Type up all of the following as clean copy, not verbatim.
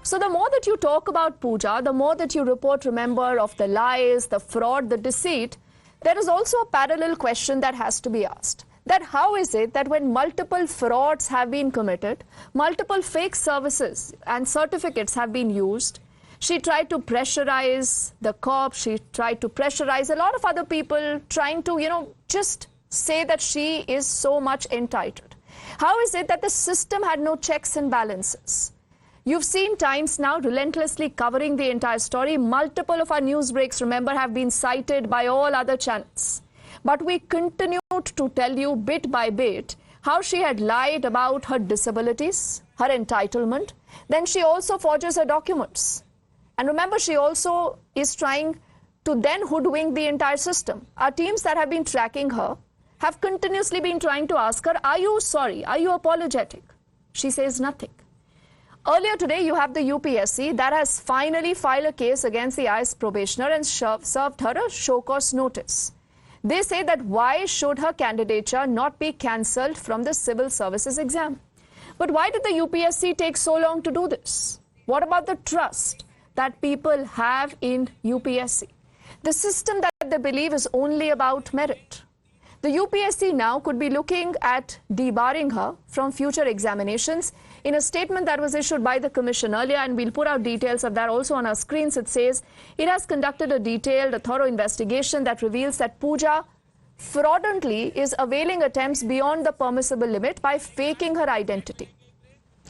So the more that you talk about Pooja, the more that you report, remember, of the lies, the fraud, the deceit, there is also a parallel question that has to be asked. That how is it that when multiple frauds have been committed, multiple fake services and certificates have been used, she tried to pressurize the cops, she tried to pressurize a lot of other people, trying to, just say that she is so much entitled. How is it that the system had no checks and balances? You've seen Times now relentlessly covering the entire story. Multiple of our news breaks, remember, have been cited by all other channels. But we continued to tell you bit by bit how she had lied about her disabilities, her entitlement. Then she also forges her documents. And remember, she also is trying to then hoodwink the entire system. Our teams that have been tracking her have continuously been trying to ask her, are you sorry? Are you apologetic? She says nothing. Earlier today, you have the UPSC that has finally filed a case against the IAS probationer and served her a show cause notice. They say that why should her candidature not be cancelled from the civil services exam? But why did the UPSC take so long to do this? What about the trust that people have in UPSC? The system that they believe is only about merit. The UPSC now could be looking at debarring her from future examinations. In a statement that was issued by the Commission earlier, and we'll put out details of that also on our screens, it says it has conducted a thorough investigation that reveals that Pooja fraudulently is availing attempts beyond the permissible limit by faking her identity.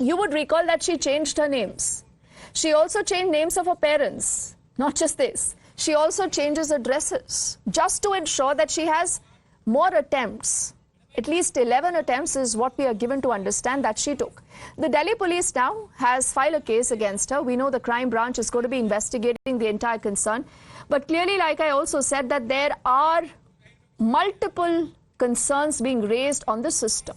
You would recall that she changed her names. She also changed names of her parents. Not just this, she also changes addresses just to ensure that she has more attempts. At least 11 attempts is what we are given to understand that she took. The Delhi police now has filed a case against her. We know the crime branch is going to be investigating the entire concern. But clearly, like I also said, that there are multiple concerns being raised on the system.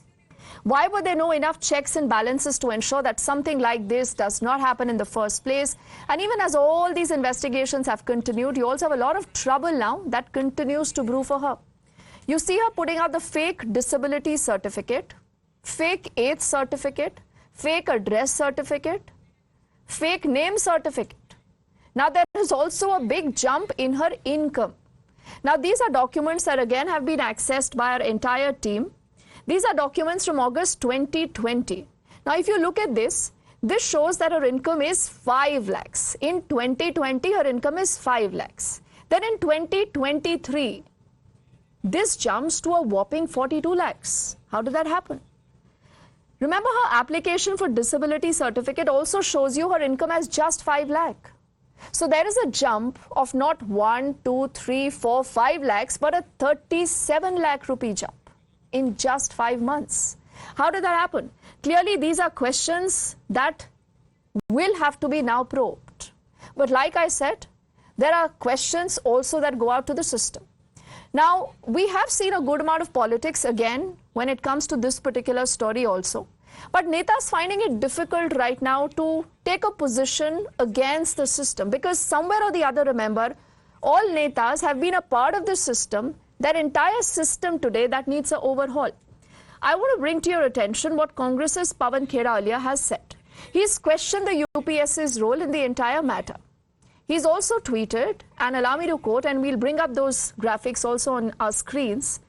Why were there no enough checks and balances to ensure that something like this does not happen in the first place? And even as all these investigations have continued, you also have a lot of trouble now that continues to brew for her. You see her putting out the fake disability certificate, fake age certificate, fake address certificate, fake name certificate. Now there is also a big jump in her income. Now these are documents that again have been accessed by our entire team. These are documents from August 2020. Now if you look at this, this shows that her income is 5 lakhs. In 2020, her income is 5 lakhs. Then in 2023, this jumps to a whopping 42 lakhs. How did that happen? Remember, her application for disability certificate also shows you her income as just 5 lakh. So there is a jump of not 1, 2, 3, 4, 5 lakhs, but a 37 lakh rupee jump in just 5 months. How did that happen? Clearly, these are questions that will have to be now probed. But like I said, there are questions also that go out to the system. Now, we have seen a good amount of politics again when it comes to this particular story also. But Netas finding it difficult right now to take a position against the system because somewhere or the other, remember, all Netas have been a part of the system, that entire system today that needs an overhaul. I want to bring to your attention what Congress's Pawan Khera earlier has said. He's questioned the UPSC's role in the entire matter. He's also tweeted, and allow me to quote, and we'll bring up those graphics also on our screens.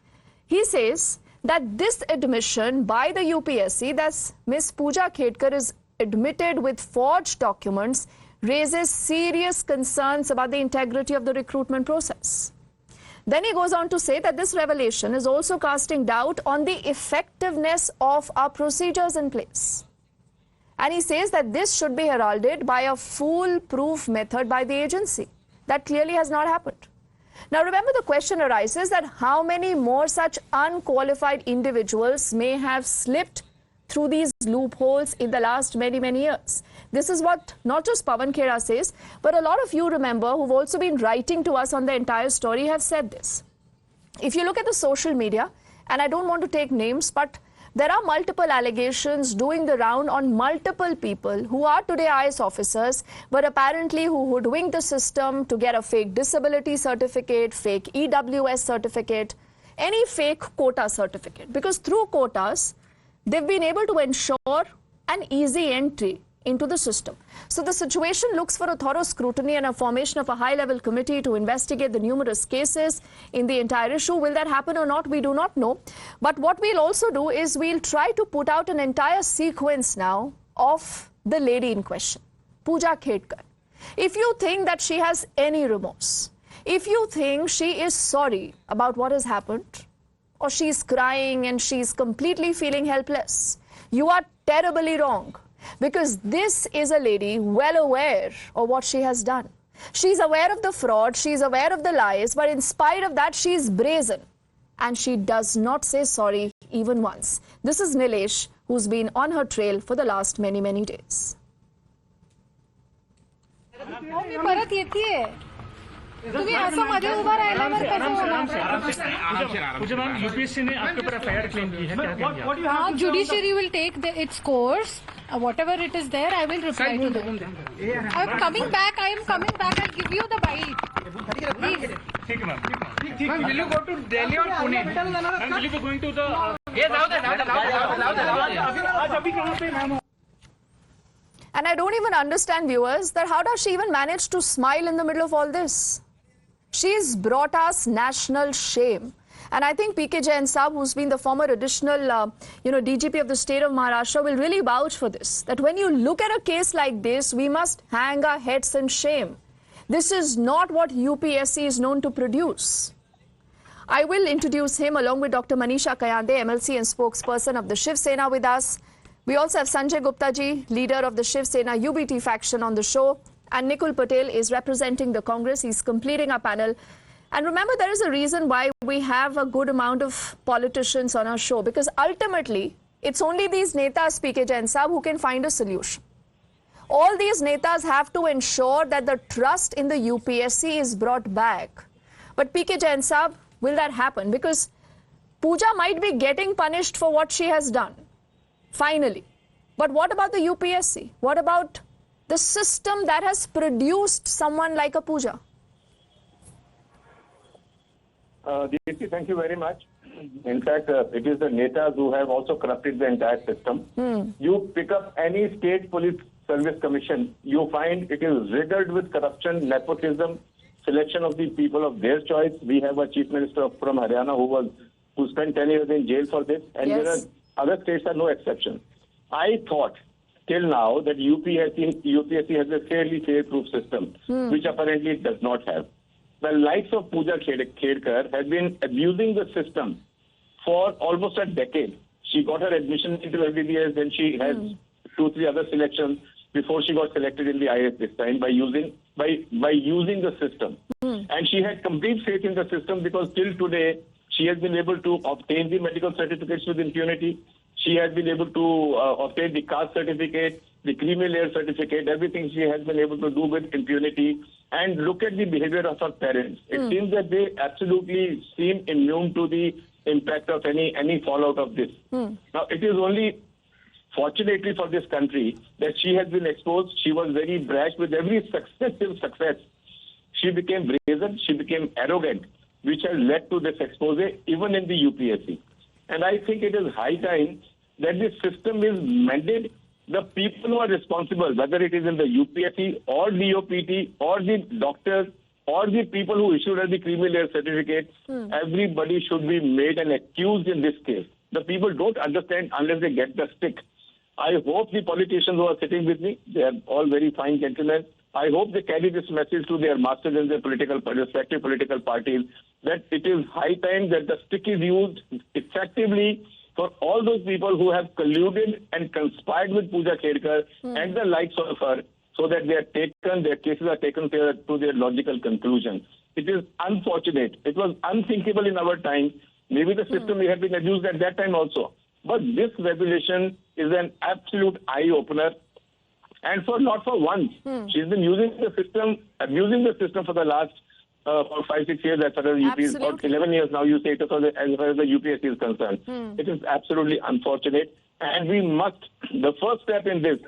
He says that this admission by the UPSC that Ms. Pooja Khedkar is admitted with forged documents raises serious concerns about the integrity of the recruitment process. Then he goes on to say that this revelation is also casting doubt on the effectiveness of our procedures in place. And he says that this should be heralded by a foolproof method by the agency. That clearly has not happened. Now remember, the question arises that how many more such unqualified individuals may have slipped through these loopholes in the last many years. This is what not just Pawan Khera says, but a lot of you, remember, who've also been writing to us on the entire story have said this. If you look at the social media, and I don't want to take names, but there are multiple allegations doing the round on multiple people who are today IAS officers, but apparently who hoodwinked the system to get a fake disability certificate, fake EWS certificate, any fake quota certificate. Because through quotas, they've been able to ensure an easy entry into the system. So the situation looks for a thorough scrutiny and a formation of a high-level committee to investigate the numerous cases in the entire issue. Will that happen or not? We do not know. But what we'll also do is we'll try to put out an entire sequence now of the lady in question, Pooja Khedkar. If you think that she has any remorse, if you think she is sorry about what has happened, or she's crying and she's completely feeling helpless, you are terribly wrong. Because this is a lady well aware of what she has done. She's aware of the fraud, she's aware of the lies, but in spite of that, she's brazen. And she does not say sorry even once. This is Nilesh, who's been on her trail for the last many, many days. तुम्ही असं मध्ये उभा राहिल्यावर कसं होणार? UPSC ने आपके ऊपर एफआईआर क्लेम की है, क्या Judiciary will take its course. Whatever it is there, I will reply to them. I am coming back. I'll give you the bite. Please. ठीक है ma'am. Will you go to Delhi or Pune? Ma'am, will you be going to the? ये जाओ आज अभी कहाँ पे ma'am? And I don't even understand, viewers, that how does she even manage to smile in the middle of all this? She's brought us national shame. And I think PK Jain Saab, who's been the former additional, DGP of the state of Maharashtra, will really vouch for this. That when you look at a case like this, we must hang our heads in shame. This is not what UPSC is known to produce. I will introduce him along with Dr. Manisha Kayande, MLC and spokesperson of the Shiv Sena with us. We also have Sanjay Gupta ji, leader of the Shiv Sena UBT faction on the show. And Nikul Patel is representing the Congress. He's completing our panel. And remember, there is a reason why we have a good amount of politicians on our show. Because ultimately, it's only these netas, PK Jain Saab, who can find a solution. All these netas have to ensure that the trust in the UPSC is brought back. But PK Jain Saab, will that happen? Because Pooja might be getting punished for what she has done. Finally. But what about the UPSC? What about the system that has produced someone like a Pooja? Deepti, thank you very much. In fact, it is the netas who have also corrupted the entire system. You pick up any state police service commission, you find it is riddled with corruption, nepotism, selection of the people of their choice. We have a chief minister from Haryana who spent 10 years in jail for this, and yes. There are other states are no exception. I thought till now that UPSC has a fairly fail-proof system, which apparently it does not have. The likes of Pooja Khedkar has been abusing the system for almost a decade. She got her admission into MBBS, then she has 2-3 other selections before she got selected in the IAS this time by using the system. And she had complete faith in the system because till today she has been able to obtain the medical certificates with impunity. She has been able to obtain the caste certificate, the creamy layer certificate, everything she has been able to do with impunity. And look at the behavior of her parents. It seems that they absolutely seem immune to the impact of any fallout of this. Now, it is only fortunately for this country that she has been exposed. She was very brash with every successive success. She became brazen, she became arrogant, which has led to this expose even in the UPSC. And I think it is high time that this system is mended. The people who are responsible, whether it is in the UPSC or DOPT or the doctors or the people who issued her the creamy layer certificate, everybody should be made and accused in this case. The people don't understand unless they get the stick. I hope the politicians who are sitting with me, they are all very fine gentlemen. I hope they carry this message to their masters in their respective political parties that it is high time that the stick is used effectively for all those people who have colluded and conspired with Pooja Khedkar and the likes of her, so that their cases are taken to their logical conclusion. It is unfortunate. It was unthinkable in our time. Maybe the system may have been abused at that time also. But this revelation is an absolute eye-opener. And not for once. She's been using the system, abusing the system for the last 5-6 years as far as UP is, or 11 years now, you say it as far as the UPSC is concerned. It is absolutely unfortunate. And we must, the first step in this,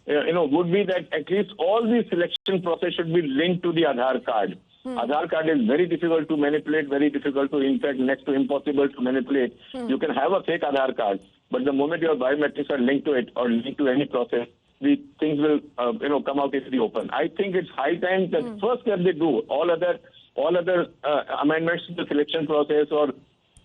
would be that at least all the selection process should be linked to the Aadhaar card. Aadhaar card is very difficult to manipulate, very difficult to, in fact, next to impossible to manipulate. You can have a fake Aadhaar card, but the moment your biometrics are linked to it or linked to any process, the things will, come out into the open. I think it's high time that first step they do. All other amendments to the selection process or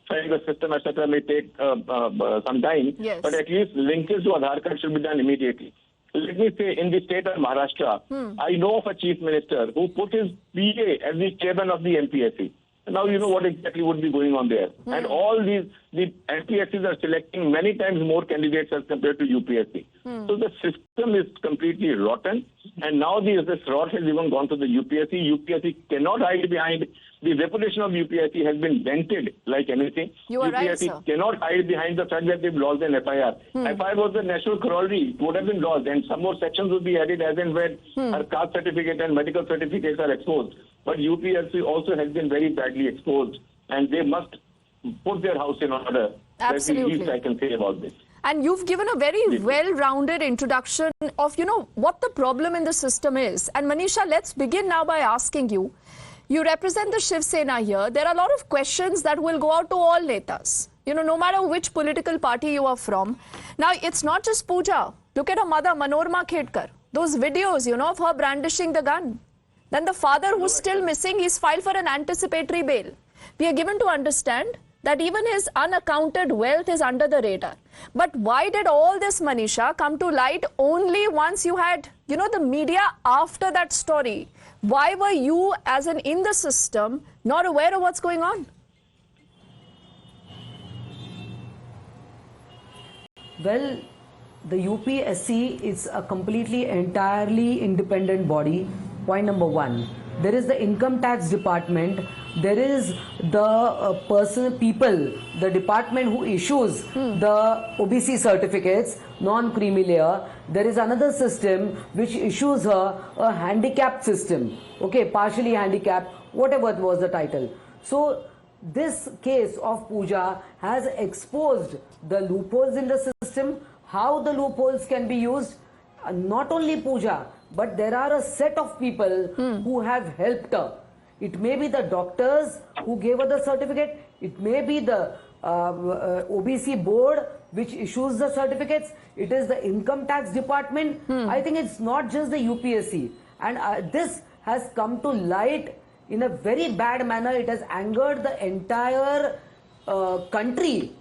trying the system, etc., may take some time. Yes. But at least linkage to Aadhaar card should be done immediately. Let me say, in the state of Maharashtra, I know of a chief minister who put his PA as the chairman of the MPSC. Now you know what exactly would be going on there. And all the MPSCs are selecting many times more candidates as compared to UPSC. So the system is completely rotten. And now this rot has even gone to the UPSC. UPSC cannot hide behind. The reputation of UPSC has been dented like anything. You are UPSC right, sir. cannot hide behind the fact that they've lost an FIR. FIR was the national corollary. It would have been lost, and some more sections would be added as and when her caste certificate and medical certificates are exposed. But UPSC also has been very badly exposed, and they must put their house in order. That's the Absolutely. least I can say about this. And you've given a very well-rounded introduction of, what the problem in the system is. And Manisha, let's begin now by asking you. You represent the Shiv Sena here. There are a lot of questions that will go out to all netas. No matter which political party you are from. Now, it's not just Pooja. Look at her mother, Manorma Khedkar. Those videos, of her brandishing the gun. Then the father, who's still missing, he's filed for an anticipatory bail. We are given to understand that even his unaccounted wealth is under the radar. But why did all this, Manisha, come to light only once you had, the media after that story? Why were you, as in the system, not aware of what's going on? Well, the UPSC is a completely, entirely independent body. Point number one. There is the income tax department. There is the people, the department who issues the OBC certificates, non-creamy layer. There is another system which issues her a handicap system. Okay, partially handicapped, whatever was the title. So this case of Pooja has exposed the loopholes in the system, how the loopholes can be used. Not only Pooja, but there are a set of people who have helped her. It may be the doctors who gave her the certificate. It may be the OBC board which issues the certificates. It is the income tax department. I think it's not just the UPSC. And this has come to light in a very bad manner. It has angered the entire country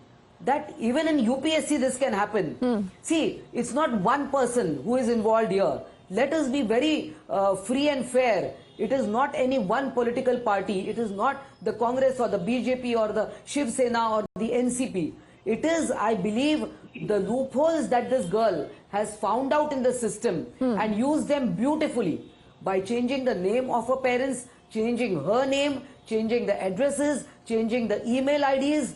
that even in UPSC this can happen. See, it's not one person who is involved here. Let us be very free and fair. It is not any one political party. It is not the Congress or the BJP or the Shiv Sena or the NCP. It is, I believe, the loopholes that this girl has found out in the system and used them beautifully by changing the name of her parents, changing her name, changing the addresses, changing the email IDs,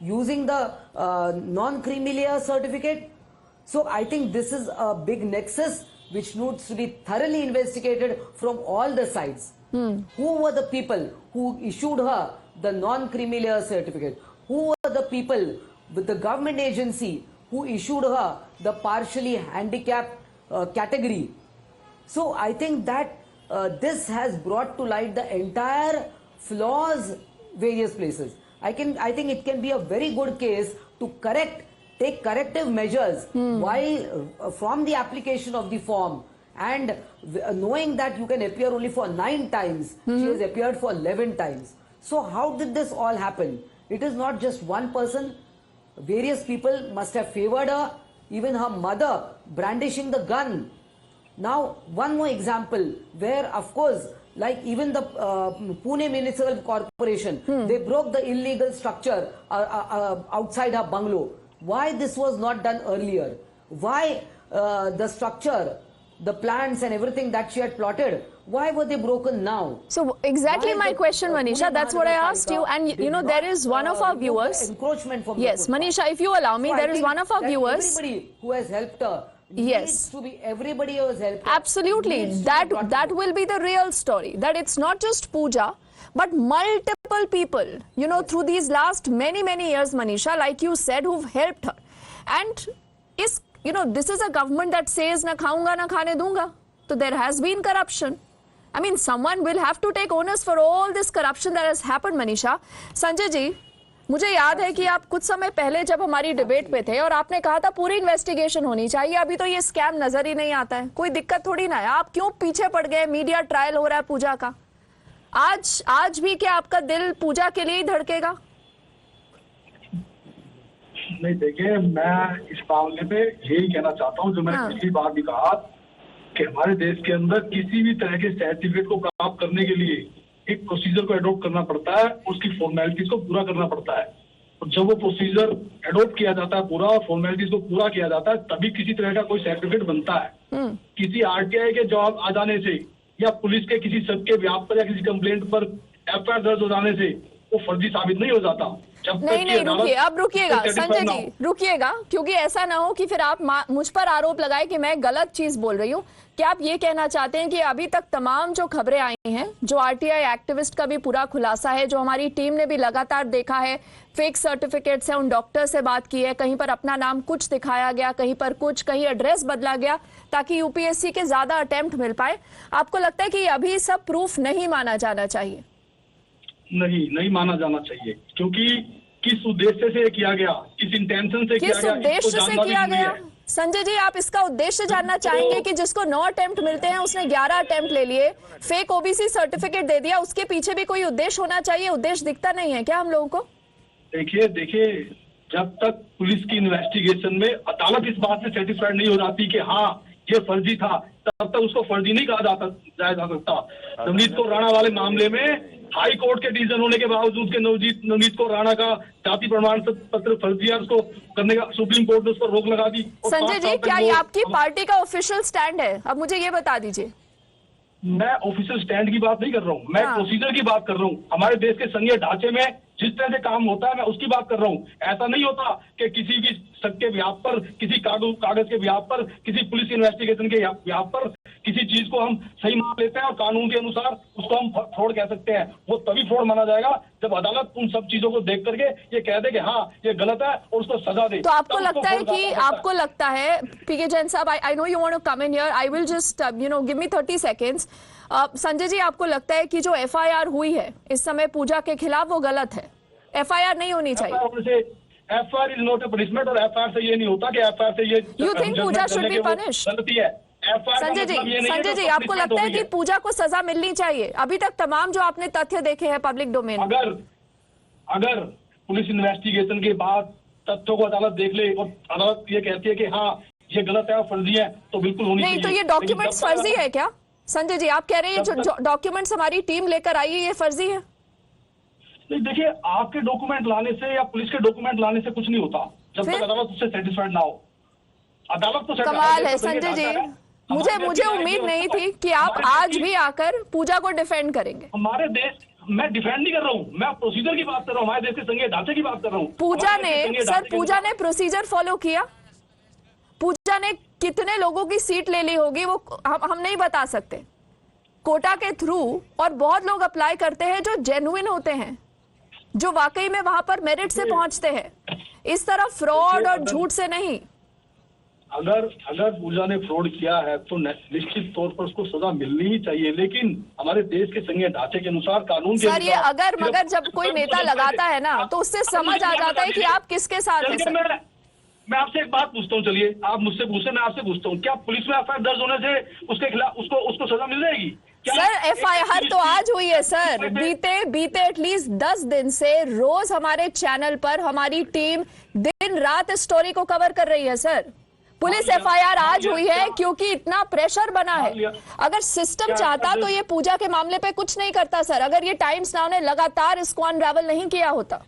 using the non-creamy layer certificate. So I think this is a big nexus which needs to be thoroughly investigated from all the sides. Who were the people who issued her the non-creamy layer certificate? Who were the people with the government agency who issued her the partially handicapped category? So I think that this has brought to light the entire flaws various places. I think it can be a very good case to take corrective measures while from the application of the form, and knowing that you can appear only for 9 times, she has appeared for 11 times. So how did this all happen? It is not just one person. Various people must have favored her, even her mother brandishing the gun. Now, one more example where, of course, like even the Pune Municipal Corporation, they broke the illegal structure outside her bungalow. Why this was not done earlier? Why the structure, the plans and everything that she had plotted, why were they broken now? So exactly my question, Manisha, that's what I asked you. And there is one of our viewers. Encroachment from Yes, Manisha, if you allow me, So there I is think one of our that viewers. Everybody who has helped her. Yes. Needs to be everybody who has helped her. Absolutely. Needs to be That brought to that book. will be the real story. That it's not just Pooja, but multiple people, through these last many, many years, Manisha, like you said, who've helped her. And this is a government that says, na khaunga, na khane dunga. So there has been corruption. I mean, someone will have to take onus for all this corruption that has happened, Manisha. Sanjay ji, मुझे याद है कि आप कुछ समय पहले जब हमारी डिबेट पे थे और आपने कहा था पूरी इन्वेस्टिगेशन होनी चाहिए, अभी तो ये स्कैम नजर ही नहीं आता है, कोई दिक्कत थोड़ी ना है, आप क्यों पीछे पड़ गए? मीडिया ट्रायल हो रहा है पूजा का, आज भी क्या आपका दिल पूजा के लिए ही धड़केगा? नहीं देखिए, मैं इस मामले पे यही कहना चाहता हूँ जो मैंने पिछली बार भी कहा कि हमारे देश के अंदर किसी भी तरह के सर्टिफिकेट को प्राप्त करने के लिए एक प्रोसीजर को एडॉप्ट करना पड़ता है, उसकी फॉर्मेलिटीज को पूरा करना पड़ता है। और जब वो प्रोसीजर एडॉप्ट किया जाता है पूरा और फॉर्मेलिटीज को पूरा किया जाता है, तभी किसी तरह का कोई सर्टिफिकेट बनता है। किसी आरटीआई के जवाब आ जाने से या पुलिस के किसी शक के व्याप पर या किसी कंप्लेंट पर एफआईआर दर्ज हो जाने से वो फर्जी साबित नहीं हो जाता। नहीं रुकिए, अब रुकिएगा संजय जी, रुकिएगा, क्योंकि ऐसा ना हो कि फिर आप मुझ पर आरोप लगाए कि मैं गलत चीज बोल रही हूँ। क्या आप ये कहना चाहते हैं कि अभी तक तमाम जो खबरें आई हैं, जो आरटीआई एक्टिविस्ट का भी पूरा खुलासा है, जो हमारी टीम ने भी लगातार देखा है, फेक सर्टिफिकेट्स है, उन डॉक्टर से बात की है, कहीं पर अपना नाम कुछ दिखाया गया, कहीं पर कुछ, कहीं एड्रेस बदला गया ताकि यूपीएससी के ज्यादा अटेम्प्ट मिल पाए, आपको लगता है कि अभी सब प्रूफ नहीं माना जाना चाहिए? नहीं माना जाना चाहिए, क्योंकि किस उद्देश्य से किया गया, किस इंटेंशन से किया गया, किस उद्देश्य से किया गया? संजय जी, आप इसका उद्देश्य जानना चाहेंगे कि जिसको 9 अटेम्प्ट मिलते हैं उसने 11 अटेम्प्ट ले लिए, फेक ओबीसी सर्टिफिकेट दे दिया, उसके पीछे भी कोई उद्देश्य होना चाहिए? उद्देश्य दिखता नहीं है क्या हम लोगों को? देखिए जब तक पुलिस की इन्वेस्टिगेशन में अदालत इस बात से सेटिस्फाइड नहीं हो जाती कि हाँ ये फर्जी था, तब तक उसको फर्जी नहीं कहा जाया जा सकता। नवनीत कौर राणा वाले मामले में हाई कोर्ट के डिसीजन होने के बावजूद के नवनीत कौर राणा का जाति प्रमाण पत्र फर्जी है, उसको करने का सुप्रीम कोर्ट ने उस पर रोक लगा दी। संजय जी, क्या ये आपकी पार्टी का ऑफिशियल स्टैंड है? अब मुझे ये बता दीजिए। मैं ऑफिशियल स्टैंड की बात नहीं कर रहा हूँ, मैं प्रोसीजर की बात कर रहा हूँ। हमारे देश के संघीय ढांचे में जिस तरह से काम होता है मैं उसकी बात कर रहा हूँ। ऐसा नहीं होता कि किसी की शक के व्याप पर, किसी कागज के व्याप पर, किसी पुलिस इन्वेस्टिगेशन के व्याप पर किसी चीज को हम सही मान लेते हैं और कानून के अनुसार उसको हम फ्रॉड कह सकते हैं। वो तभी फ्रॉड माना जाएगा जब अदालत उन सब चीजों को देख करके ये कह दे कि हाँ ये गलत है और उसको सजा दे। तो आपको लगता है पीके जैन साहब, I know you want to come in here, I will just give me 30 seconds. Sanjay ji, आपको लगता है कि जो एफआईआर हुई है इस समय पूजा के खिलाफ वो गलत है? एफआईआर नहीं होनी चाहिए? FIR is not a punishment और एफआईआर से ये नहीं होता कि एफआईआर से ये you think Pooja should be punished? गलती है। संजय जी, आपको लगता है कि पूजा को सजा मिलनी चाहिए? अभी तक तमाम जो आपने तथ्य देखे हैं पब्लिक डोमेन, अगर पुलिस इन्वेस्टिगेशन के बाद तथ्यों को अदालत देख ले और अदालत ये कहती है कि हाँ ये गलत है और फर्जी है, तो बिल्कुल होनी चाहिए। नहीं, तो ये डॉक्यूमेंट्स फर्जी है क्या? संजय जी, आप कह रहे हैं जो डॉक्यूमेंट्स हमारी टीम लेकर आई है ये फर्जी है? नहीं, देखिए आपके डॉक्यूमेंट लाने से या पुलिस के डॉक्यूमेंट लाने से कुछ नहीं होता जब तक अदालत उससे सेटिस्फाइड ना हो। अदालत तो कमाल है संजय जी, मुझे उम्मीद नहीं थी कि आप आज भी आकर पूजा को डिफेंड करेंगे। हमारे देश, मैं डिफेंड नहीं कर रहा हूँ, मैं प्रोसीजर की बात कर रहा हूँ, हमारे देश के संघीय ढांचे की बात कर रहा हूँ। पूजा ने प्रोसीजर फॉलो किया? पूजा ने कितने लोगों की सीट ले ली होगी वो हम नहीं बता सकते, कोटा के थ्रू, और बहुत लोग अप्लाई करते हैं जो जेन्युइन होते हैं, जो वाकई में वहां पर मेरिट से पहुंचते हैं, इस तरह फ्रॉड और झूठ से नहीं। अगर पूजा ने फ्रॉड किया है तो निश्चित तौर पर उसको सजा मिलनी ही चाहिए, लेकिन हमारे देश के संघीय ढांचे के अनुसार, कानून के अनुसार, ये अगर मगर जब कोई नेता लगाता है ना तो उससे समझ आ जाता है कि आप किसके साथ हैं। मैं आपसे एक बात पूछता हूँ, चलिए आप मुझसे पूछे, मैं आपसे पूछता हूँ, क्या पुलिस में एफआईआर दर्ज होने से उसके खिलाफ उसको सजा मिल जाएगी? सर एफआईआर तो आज हुई है सर, बीते एटलीस्ट 10 दिन से रोज हमारे चैनल पर हमारी टीम दिन रात इस स्टोरी को कवर कर रही है सर। पुलिस एफआईआर आज हुई है क्योंकि इतना प्रेशर बना है। अगर सिस्टम चाहता तो ये पूजा के मामले पे कुछ नहीं करता सर, अगर ये टाइम्स नाउ ने लगातार इसको अनरावल नहीं किया होता।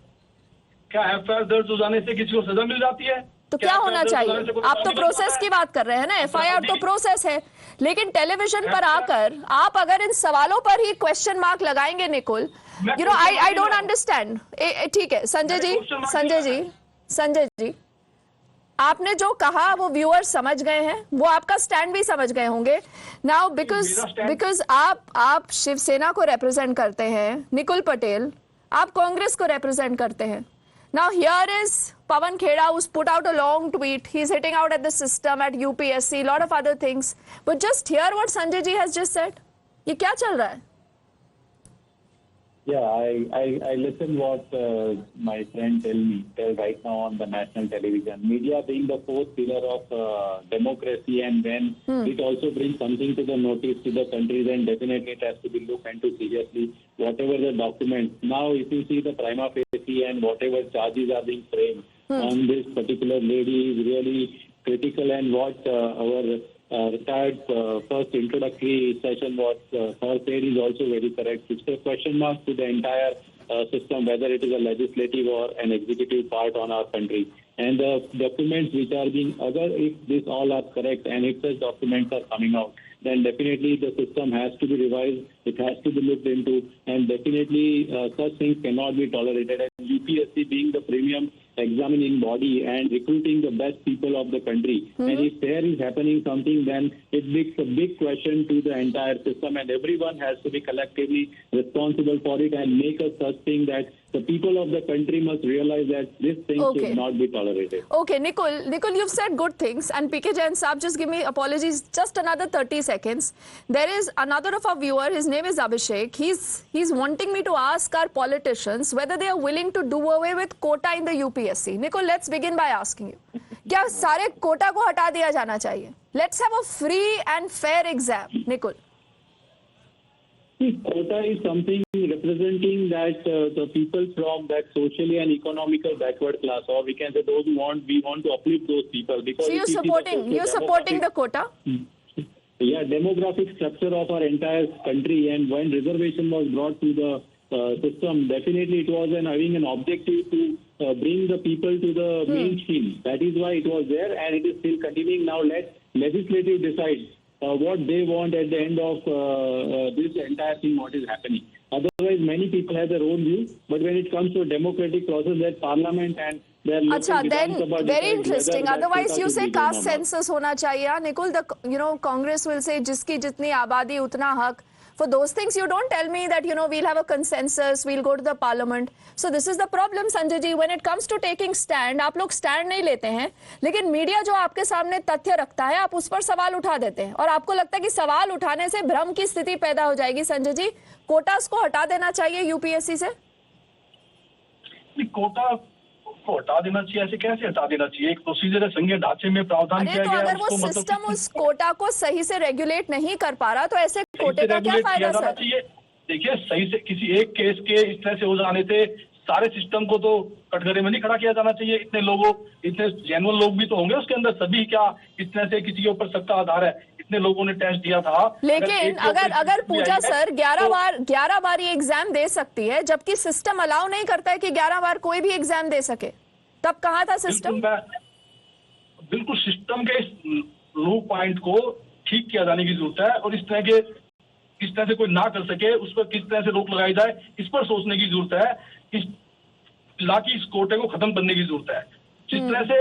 क्या एफआईआर दर्ज हो जाने से किसी को सजा मिल जाती है? तो क्या होना चाहिए? आप तो प्रोसेस की बात कर रहे हैं ना, एफआईआर तो प्रोसेस है, लेकिन टेलीविजन पर आकर आप अगर इन सवालों पर ही क्वेश्चन मार्क लगाएंगे Nikul, you know I don't understand. ठीक है संजय जी, आपने जो कहा वो व्यूअर्स समझ गए हैं, वो आपका स्टैंड भी समझ गए होंगे नाउ, बिकॉज आप शिवसेना को रिप्रेजेंट करते हैं, निकुल पटेल आप कांग्रेस को रिप्रेजेंट करते हैं। Now here is Pawan Kheda, who's put out a long tweet. He's hitting out at the system, at UPSC, a lot of other things. But just hear what Sanjay ji has just said. ये क्या चल रहा है? Yeah, I listen what my friend tell right now on the national television. Media being the fourth pillar of democracy, and when it also brings something to the notice to the country, then definitely it has to be looked into seriously. Whatever the documents. Now, if you see the prima facie and whatever charges are being framed on this particular lady is really critical, and what our retired first introductory session what her said is also very correct. It's a question mark to the entire system, whether it is a legislative or an executive part on our country. And the documents which are being, if this all are correct and if such documents are coming out, then definitely the system has to be revised, it has to be looked into, and definitely such things cannot be tolerated. And UPSC being the premium examining body and recruiting the best people of the country. And if there is happening something, then it makes a big question to the entire system, and everyone has to be collectively responsible for it and make a such thing that the people of the country must realize that this thing should not be tolerated. Okay, Nicole, you've said good things, and PK Jain Saab, just give me apologies, just another 30 seconds. There is another of our viewer, his name is Abhishek. He's wanting me to ask our politicians whether they are willing to do away with quota in the UPSC. Nicole, let's begin by asking you. क्या सारे कोटा को हटा दिया जाना चाहिए? Let's have a free and fair exam. Nicole. Quota is something representing that the people from that socially and economical backward class, or we can say those we want to uplift those people. Because so you're supporting the quota? Yeah, demographic structure of our entire country, and when reservation was brought to the system, definitely it was having an objective to bring the people to the mainstream. That is why it was there, and it is still continuing. Now let legislative decide what they want at the end of this entire thing, what is happening. Otherwise, many people have their own view, but when it comes to a democratic process, that parliament and अच्छा, then very interesting. Otherwise, you say caste census होना चाहिए. Nicole, Congress will say जिसकी जितनी आबादी उतना हक. For those things, you don't tell me that, we'll have a consensus, we'll go to the parliament. So this is the problem, Sanjay ji. When it comes to taking stand, आप लोग stand नहीं लेते हैं, लेकिन media जो आपके सामने तथ्य रखता है, आप उस पर सवाल उठा देते हैं. और आपको लगता है कि सवाल उठाने से भ्रम की स्थिति पैदा हो जाएगी. संजय जी, कोटास को हटा देना चाहिए यूपीएससी से? कोटा को हटा देना चाहिए, ऐसे कैसे हटा देना चाहिए? एक प्रोसीजर है, संघीय ढांचे में प्रावधान किया गया है. अगर वो सिस्टम उस कोटा को सही से रेगुलेट नहीं कर पा रहा, तो ऐसे कोटे का क्या फायदा सर? देखिए, सही से किसी एक केस के इस तरह से हो जाने से सारे सिस्टम को तो कटघरे में नहीं खड़ा किया जाना चाहिए. इतने जेन्युइन लोग भी तो होंगे उसके अंदर. सभी क्या इस तरह से किसी के ऊपर सबका आधार है? इतने लोगों ने टेस्ट दिया था. लेकिन अगर पूजा सर 11 बार ये एग्जाम दे सकती है, जबकि सिस्टम अलाउ नहीं करता है कि 11 बार कोई भी एग्जाम दे सके, तब कहाँ था सिस्टम? बिल्कुल सिस्टम के इस लो पॉइंट को ठीक किया जाने की जरूरत है, और इस तरह से कोई ना कर सके उस पर किस तरह से रोक लगाई जाए, इस पर सोचने की जरूरत है. इस कोटे को खत्म करने की जरूरत है. जिस तरह से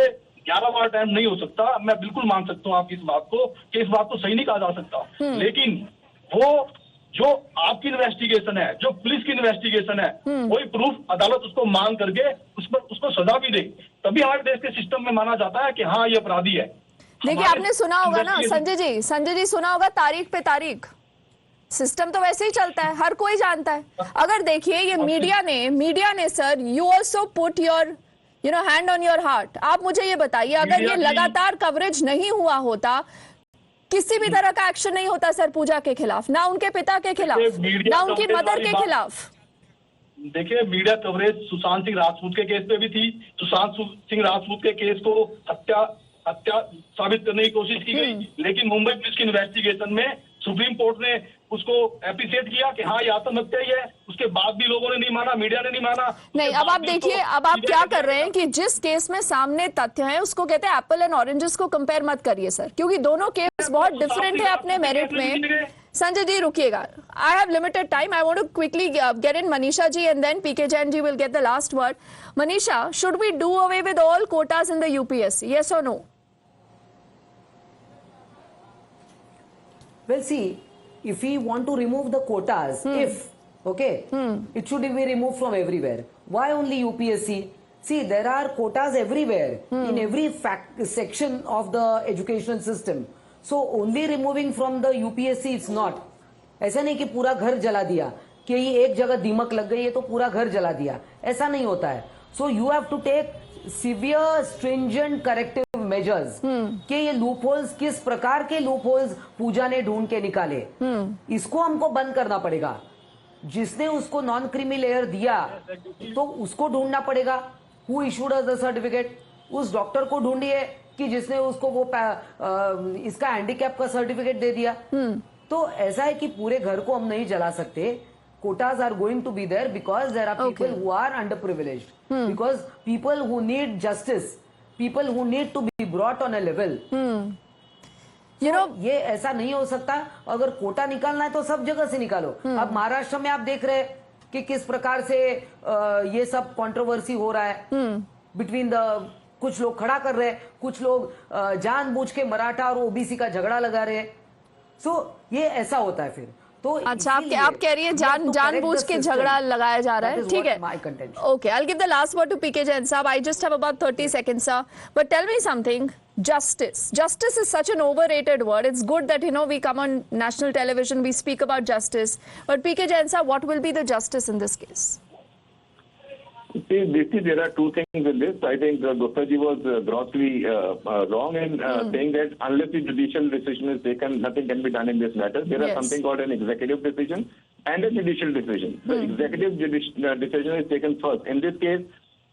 11 बार टाइम नहीं हो सकता, मैं बिल्कुल मान सकता हूँ आपकी इस बात को कि इस बात को सही नहीं कहा जा सकता. लेकिन वो जो आपकी इन्वेस्टिगेशन है, जो पुलिस की इन्वेस्टिगेशन है, वही प्रूफ अदालत उसको मांग करके उसको सजा भी दे, तभी हमारे देश के सिस्टम में माना जाता है कि हाँ ये अपराधी है. देखिए, आपने सुना होगा ना संजय जी सुना होगा तारीख पे तारीख. सिस्टम तो वैसे ही चलता है, हर कोई जानता है. अगर देखिए ये मीडिया ने sir, you also put your hand on your heart. आप मुझे ये बताइए, अगर ये लगातार कवरेज नहीं हुआ होता, किसी भी तरह का एक्शन नहीं होता सर पूजा के खिलाफ, ना उनके पिता के खिलाफ, ना उनकी मदर के खिलाफ. देखिए, मीडिया कवरेज सुशांत सिंह राजपूत के केस पे भी थी. सुशांत सिंह राजपूत के केस को हत्या साबित करने की कोशिश की गई, लेकिन मुंबई पुलिस की इन्वेस्टिगेशन में सुप्रीम कोर्ट ने उसको एप्रिशिएट किया कि हाँ ये आत्महत्या ही है. उसके बाद भी लोगों ने नहीं माना, मीडिया ने नहीं माना. नहीं, अब आप देखिए, अब आप क्या कर रहे हैं कि जिस केस में सामने तथ्य है उसको कहते हैं एप्पल एंड ऑरेंजेस को कंपेयर मत करिए सर, क्योंकि दोनों केस बहुत डिफरेंट है अपने मेरिट में. संजय जी रुकिएगा, I have limited time. I want to quickly get in Manisha ji and then PK Jain ji will get the last word. Manisha, should we do away with all quotas in the UPSC, yes or no? Well, see, if we want to remove the quotas, it should be removed from everywhere. Why only UPSC? See, there are quotas everywhere, in every section of the educational system. So only removing from the UPSC, it's not. ऐसा नहीं कि पूरा घर जला दिया. कि ये एक जगह दीमक लग गई है तो पूरा घर जला दिया, ऐसा नहीं होता है. So you have to take severe stringent corrective measures कि ये लूपहोल्स, किस प्रकार के लूपहोल्स पूजा ने ढूंढ के निकाले, इसको हमको बंद करना पड़ेगा. जिसने उसको नॉन क्रीमी लेयर दिया तो उसको ढूंढना पड़ेगा. Who issued us the certificate? उस डॉक्टर को ढूंढिए कि जिसने उसको वो इसका हैंडीकैप का सर्टिफिकेट दे दिया. तो ऐसा है कि पूरे घर को हम नहीं जला सकते. Quotas are going to be there because there are people who are underprivileged, because people who need justice, people who need to be brought on a level. You know, ये ऐसा नहीं हो सकता. अगर कोटा निकालना है तो सब जगह से निकालो. अब महाराष्ट्र में आप देख रहे हैं कि किस प्रकार से ये सब कंट्रोवर्सी हो रहा है बिटवीन द, कुछ लोग खड़ा कर रहे हैं, कुछ लोग जानबूझ के मराठा और ओबीसी का झगड़ा लगा रहे हैं. सो ये ऐसा होता है फिर. तो अच्छा, आप कह रही है जानबूझ के झगड़ा लगाया जा रहा है. ठीक है, okay, I will give the last word to PK Jain साहब. I just have about 30 seconds, sir. But tell me something. Justice is such an overrated word. It's good that, you know, we come on national television, we speak about justice. But PK Jain sir, what will be the justice in this case? See, there are two things in this. I think Gupta ji was grossly wrong in saying that unless the judicial decision is taken, nothing can be done in this matter. There is something called an executive decision and a judicial decision. The executive decision is taken first. In this case,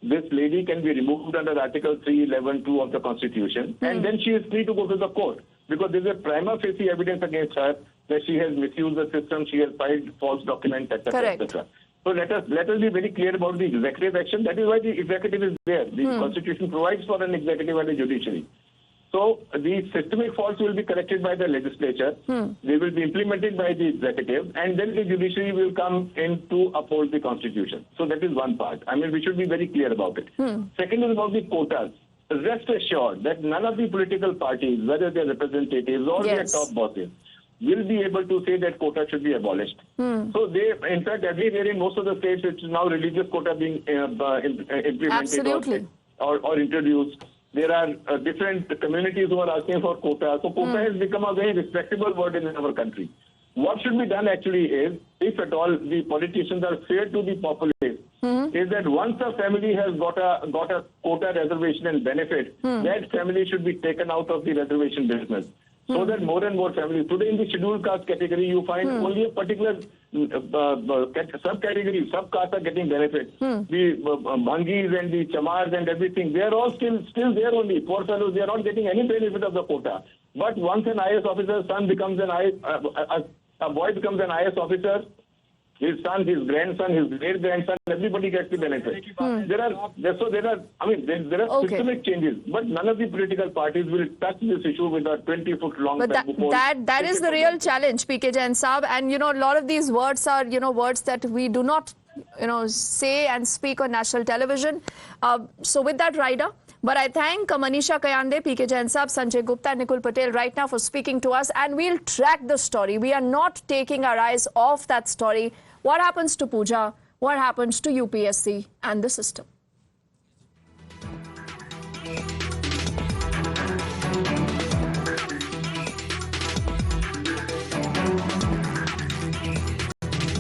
this lady can be removed under Article 311(2) of the Constitution, and then she is free to go to the court, because there is a prima facie evidence against her that she has misused the system, she has filed false documents, etc., etc. So let us be very clear about the executive action. That is why the executive is there. The Constitution provides for an executive and a judiciary. So the systemic faults will be corrected by the legislature. They will be implemented by the executive, and then the judiciary will come in to uphold the Constitution. So that is one part. I mean, we should be very clear about it. Second is about the quotas. Rest assured that none of the political parties, whether they are representatives or their top bosses, will be able to say that quota should be abolished. So they, in fact, everywhere in most of the states, it's now religious quota being implemented or introduced. There are different communities who are asking for quota. So quota has become a very respectable word in our country. What should be done actually is, if at all the politicians are fair to the populace, is that once a family has got a quota reservation and benefit, that family should be taken out of the reservation business. So that more and more families, today in the scheduled caste category, you find only a particular subcategory, subcaste are getting benefit. The Bhangis and the Chamars and everything, they are all still there only. Poor fellows, they are not getting any benefit of the quota. But once an IS officer's son becomes a boy becomes an IS officer, his son, his grandson, his great-grandson, everybody gets the benefit. There are systemic changes, but none of the political parties will touch this issue with a 20-foot-long. But that is the real challenge, PK Jain Saab. And, you know, a lot of these words are, you know, words that we do not, you know, say and speak on national television. So with that, Raida, but I thank Manisha Kayande, PK Jain Saab, Sanjay Gupta, Nikul Patel right now for speaking to us, and we'll track the story. We are not taking our eyes off that story. What happens to Pooja? What happens to UPSC and the system?